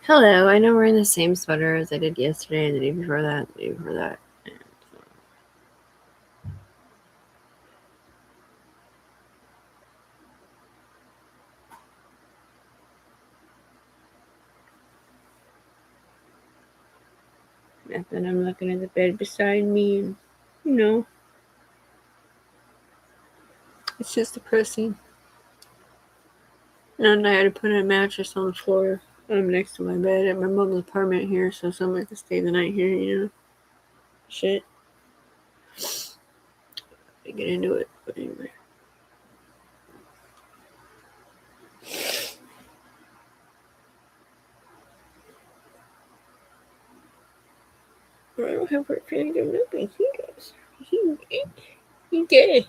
Hello, I know we're in the same sweater as I did yesterday and the day before that, the day before that. Nothing, I'm looking at the bed beside me and, you know, it's just depressing. And I had to put a mattress on the floor next to my bed at my mom's apartment here so someone could stay the night here, you know. Shit. I get into it, but anyway. I don't have her feeling of nothing. He does. He gay.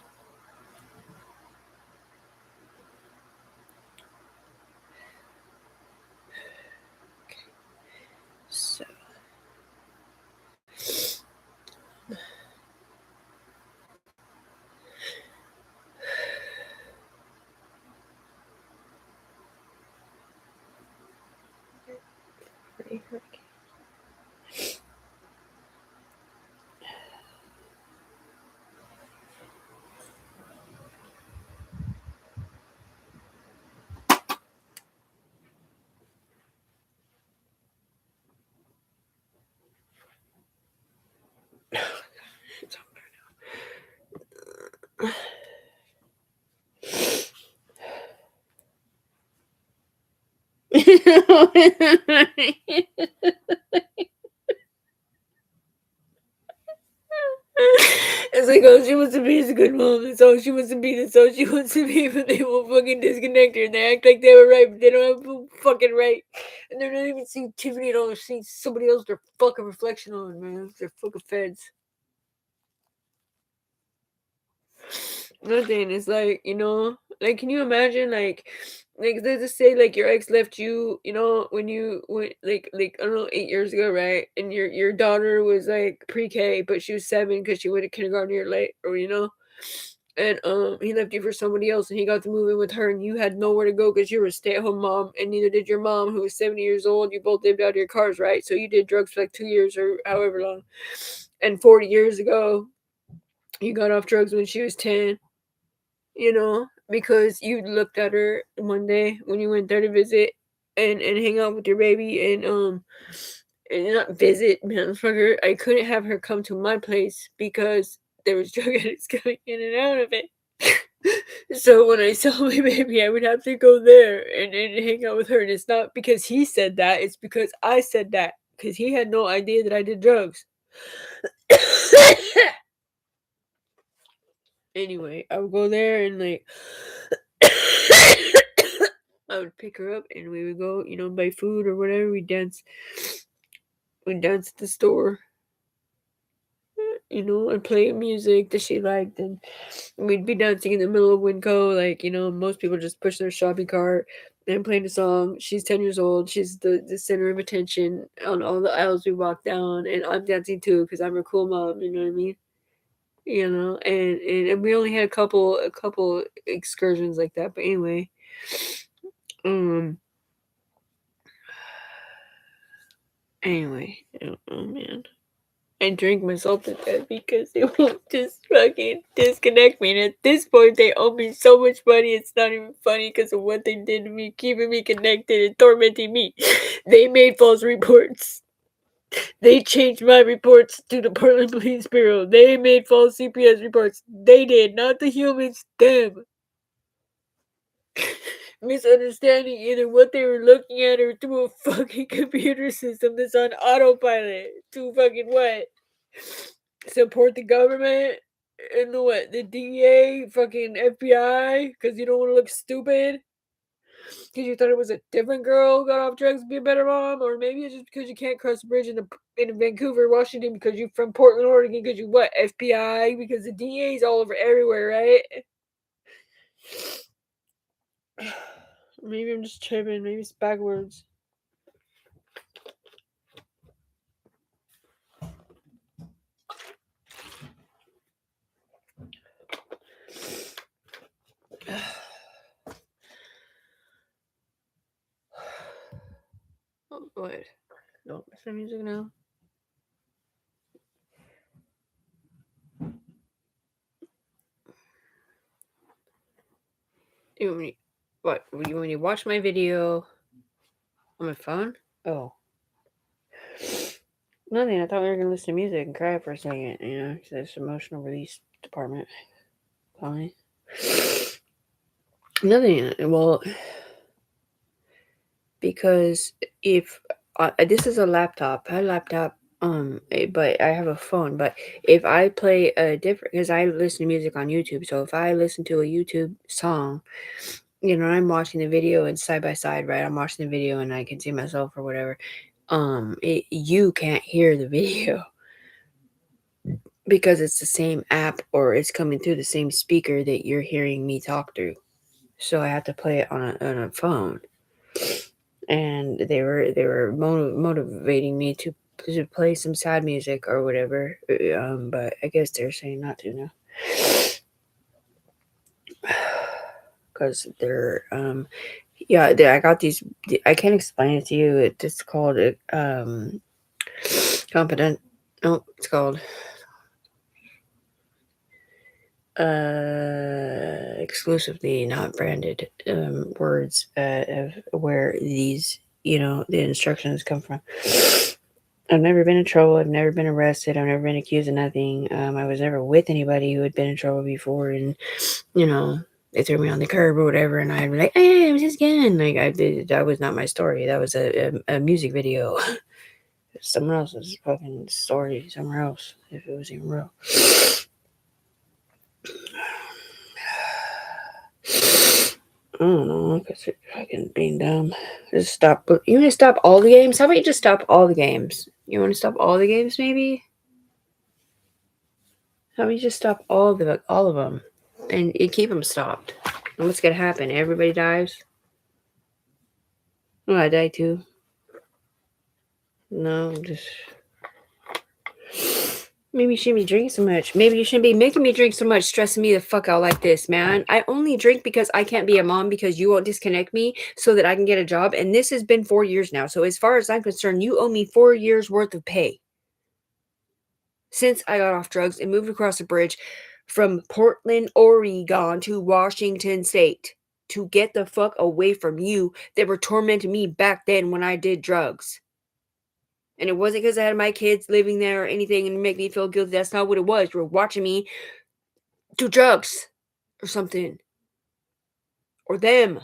So. It's over now. It's like, oh, she wants to be a good mom. That's all she wants to be. That's all she wants to be. But they won't fucking disconnect her. And they act like they were right, but they don't have a fucking right. And they're not even seeing Tiffany at all. They're seeing somebody else. Their fucking reflection on, man. They're fucking feds. Nothing. It's like, like, can you imagine, like let's just say like your ex left you, when you went like I don't know 8 years ago, right? And your daughter was like pre-K, but she was 7 because she went to kindergarten year late, or and he left you for somebody else, and he got to move in with her, and you had nowhere to go because you were a stay-at-home mom, and neither did your mom, who was 70 years old. You both lived out of your cars, right? So you did drugs for like 2 years or however long, and 40 years ago you got off drugs when she was 10, because you looked at her one day when you went there to visit and hang out with your baby and not visit, motherfucker. I couldn't have her come to my place because there was drug addicts coming in and out of it. So when I saw my baby, I would have to go there and hang out with her. And it's not because he said that, it's because I said that. Because he had no idea that I did drugs. Anyway, I would go there and like I would pick her up and we would go, buy food or whatever. We'd dance at the store, and play music that she liked, and we'd be dancing in the middle of Winco, like, most people just push their shopping cart and playing a song. She's 10 years old. She's the center of attention on all the aisles we walk down, and I'm dancing too because I'm her cool mom, you know what I mean? And we only had a couple excursions like that, but anyway, um anyway, oh man, I drink myself to death because they won't just fucking disconnect me. And at this point, they owe me so much money. It's not even funny because of what they did to me, keeping me connected and tormenting me. They made false reports. They changed my reports to the Portland Police Bureau. They made false CPS reports. They did, not the humans. Them. Misunderstanding either what they were looking at or through a fucking computer system that's on autopilot. To fucking what? Support the government and the DEA, fucking FBI, because you don't want to look stupid. Because you thought it was a different girl who got off drugs to be a better mom, or maybe it's just because you can't cross the bridge in Vancouver, Washington, because you're from Portland, Oregon, because you what, FBI, because the DEA's all over everywhere, right? Maybe I'm just tripping. Maybe it's backwards. What? Don't listen to music now? You want me, what? You want me to watch my video on my phone? Oh. Nothing. I thought we were going to listen to music and cry for a second, because it's emotional release department. Fine. Nothing. Well, because if this is a laptop, but I have a phone. But if I play a different, because I listen to music on YouTube, so if I listen to a YouTube song, I'm watching the video and side by side, right? I'm watching the video and I can see myself or whatever. You can't hear the video because it's the same app or it's coming through the same speaker that you're hearing me talk through. So I have to play it on a phone. And they were motivating me to play some sad music or whatever. But I guess they're saying not to now. Because they're I got these. I can't explain it to you. It's called competent. No, it's called exclusively not branded words of where these the instructions come from. I've never been in trouble. I've never been arrested. I've never been accused of nothing. I was never with anybody who had been in trouble before, and they threw me on the curb or whatever, and I'd be like, "Hey, I was just kidding." Like that was not my story. That was a music video. Someone else's fucking story somewhere else, if it was even real. I don't know, because you're fucking being dumb. Just stop. You want to stop all the games? How about you just stop all the games? You want to stop all the games, maybe? How about you just stop all of them, and you keep them stopped? And what's gonna happen? Everybody dies. Oh, I die too. No, just maybe you shouldn't be drinking so much. Maybe you shouldn't be making me drink so much, stressing me the fuck out like this, man. I only drink because I can't be a mom because you won't disconnect me so that I can get a job. And this has been 4 years now. So as far as I'm concerned, you owe me 4 years worth of pay. Since I got off drugs and moved across the bridge from Portland, Oregon to Washington State to get the fuck away from you that were tormenting me back then when I did drugs. And it wasn't because I had my kids living there or anything and make me feel guilty. That's not what it was. You were watching me do drugs or something. Or them.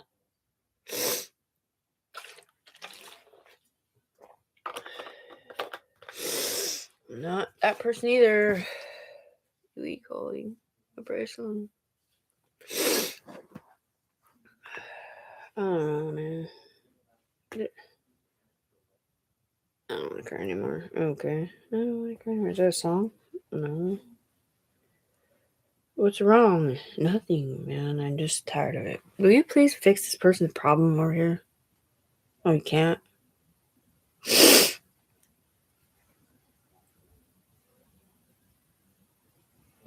Not that person either. We calling a person. I don't know, man. I don't want to cry anymore. Okay. I don't want to cry anymore. Is that a song? No. What's wrong? Nothing, man. I'm just tired of it. Will you please fix this person's problem over here? Oh, you can't?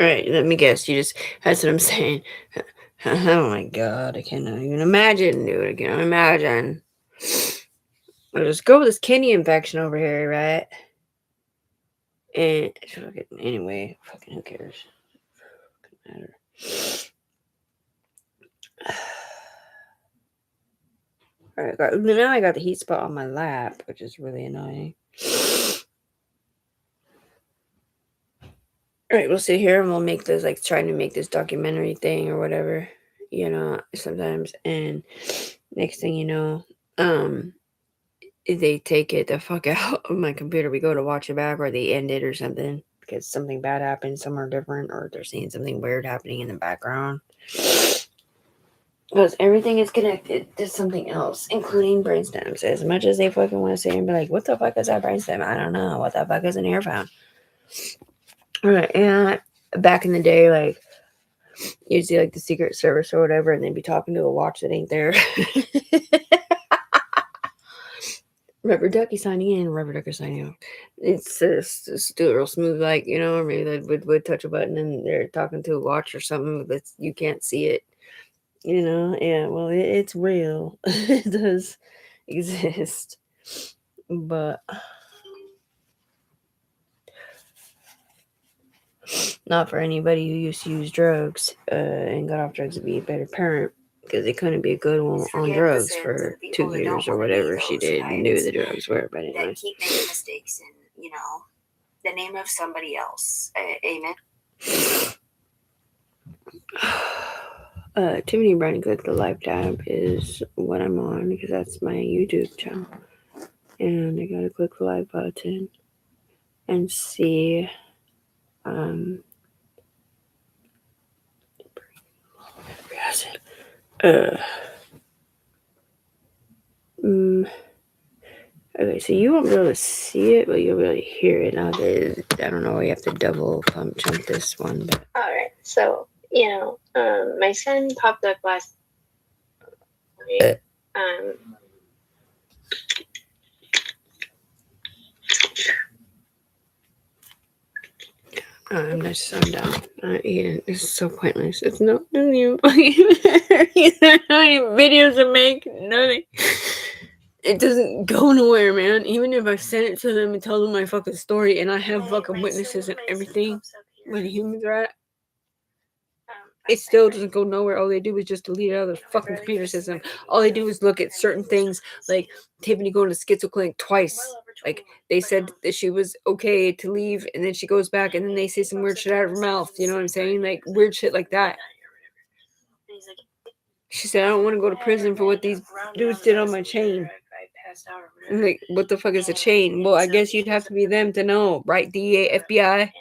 Alright, let me guess. That's what I'm saying. Oh my god, I cannot even imagine, dude. I can't imagine. I'll just go with this kidney infection over here, right? And anyway, fucking who cares? Fucking matter. Alright, now I got the heat spot on my lap, which is really annoying. Alright, we'll sit here and we'll make this, like, trying to make this documentary thing or whatever, sometimes. And next thing you know, they take it the fuck out of my computer. We go to watch it back, or they end it or something because something bad happened somewhere different, or they're seeing something weird happening in the background. Because everything is connected to something else, including brainstems. As much as they fucking want to say and be like, what the fuck is that brainstem? I don't know. What the fuck is an earphone? Alright, and back in the day, like, you'd see, like, the Secret Service or whatever, and they'd be talking to a watch that ain't there. Rubber Ducky signing in, Rubber Ducky signing out. It's just do it real smooth, like, or maybe they would touch a button and they're talking to a watch or something, but you can't see it. Yeah, well, it's real. It does exist. But not for anybody who used to use drugs and got off drugs to be a better parent, because they couldn't be a good one on drugs for 2 years or whatever she did and knew the drugs were. But anyway. That keep making mistakes in, you know, the name of somebody else. Amen. Tiffany Brandon Click the Live tab is what I'm on, because that's my YouTube channel. And I gotta click the live button and see okay, so you won't be able to see it, but you'll be able to hear it. Now I don't know, you have to double pump chunk this one. But alright, so you know, my son popped up last I'm done. It's so pointless. It's not even videos to make, nothing. It doesn't go nowhere, man. Even if I send it to them and tell them my fucking story, and I have fucking witnesses and everything where the humans are at, it still doesn't go nowhere. All they do is just delete it out of the fucking computer system. All they do is look at certain things, like Tiffany going to schizo clinic twice. Like, they said that she was okay to leave, and then she goes back, and then they say some weird shit out of her mouth. You know what I'm saying? Like, weird shit like that. She said, I don't want to go to prison for what these dudes did on my chain. I'm like, what the fuck is a chain? Well, I guess you'd have to be them to know, right? DEA, FBI.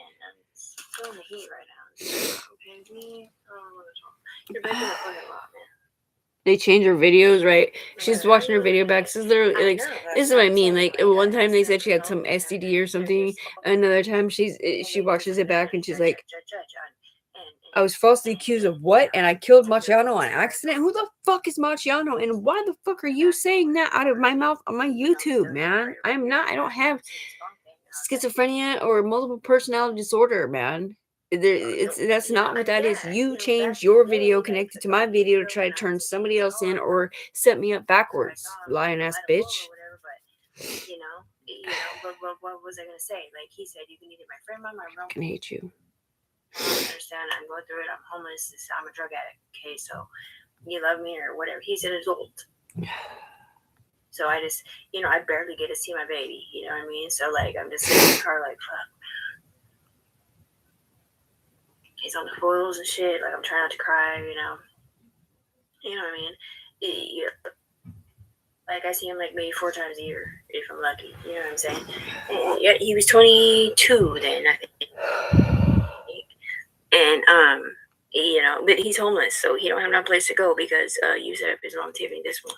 They change her videos, right? She's watching her video back. This is what I mean. Like, one time they said she had some STD or something. Another time she watches it back and she's like, I was falsely accused of what? And I killed Marciano on accident? Who the fuck is Marciano? And why the fuck are you saying that out of my mouth on my YouTube, man? I don't have schizophrenia or multiple personality disorder, man. That's not what that is. You changed your video connected to my video to try to turn somebody else in or set me up backwards, lying ass bitch. You know, what was I gonna say? Like, he said, you can either my friend, my room. I can hate you. I understand. I'm going through it. I'm homeless. I'm a drug addict. Okay, so you love me or whatever. He's an adult. So I just, you know, I barely get to see my baby. You know what I mean? So, like, I'm just sitting in the car like, fuck. He's on the foils and shit. Like, I'm trying not to cry, you know. You know what I mean? Like, I see him, like, maybe 4 times a year, if I'm lucky. You know what I'm saying? And, yeah, he was 22 then, I think. And, you know, but he's homeless, so he don't have no place to go because you set up his mom Tiffany this one.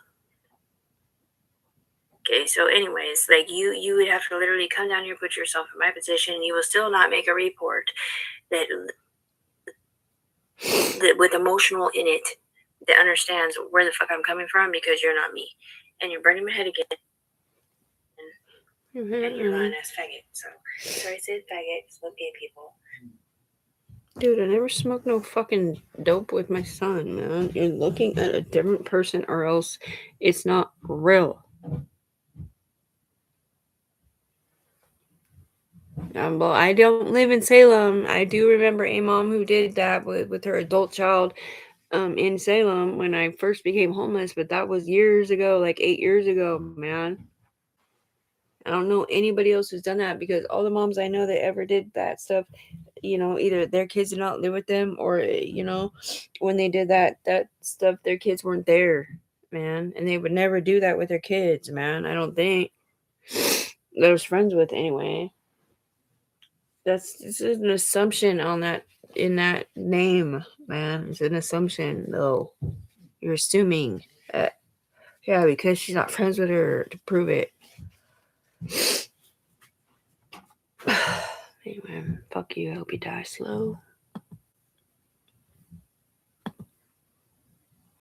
Okay, so anyways, like, you would have to literally come down here, put yourself in my position, and you will still not make a report that with emotional in it that understands where the fuck I'm coming from, because you're not me. And you're burning my head again. And you're lying ass faggot. So I said faggot, it's look gay people. Dude, I never smoked no fucking dope with my son, man. You're looking at a different person, or else it's not real. Well, I don't live in Salem. I do remember a mom who did that with her adult child in Salem when I first became homeless, but that was years ago, like 8 years ago, man. I don't know anybody else who's done that, because all the moms I know that ever did that stuff, you know, either their kids did not live with them, or, you know, when they did that stuff, their kids weren't there, man. And they would never do that with their kids, man. I don't think. That I was friends with anyway. This is an assumption in that name, man. It's an assumption, though. You're assuming that, yeah, because she's not friends with her to prove it. Anyway, fuck you. I hope you die slow.